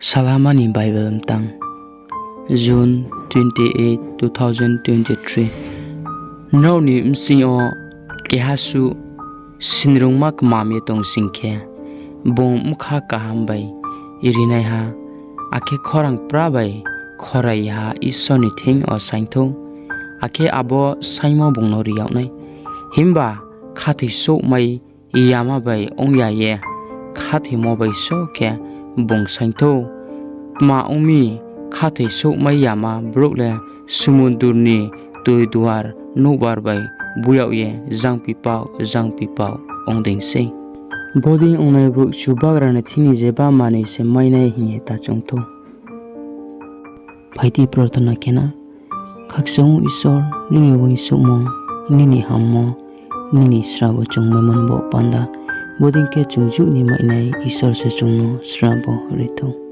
Salamani Bible Amtang June 28, 2023 Noni msio kehasu sinrungma kmami tong singkhe bong mukha kahambai irinai ha ake khorang prabai khorai ha isoni thing o saintho ake abo saimo bongnori yawnai himba khathi so mai yama bai ongya ye khathi mo bai so ke bong saintho ma umi khathi so mai yama brokle sumundurni tui duar nubar bai buyaw ye jang pipau ongding se boding ongnai brok chubagrana thini je ba mane se mainai hinge ta chongtho phaiti prarthana kena khakchong isor nini wai sumo nini hammo nini srabo chongmemon bo panda boding ke chungju ni mainai isor se chungno srabo rito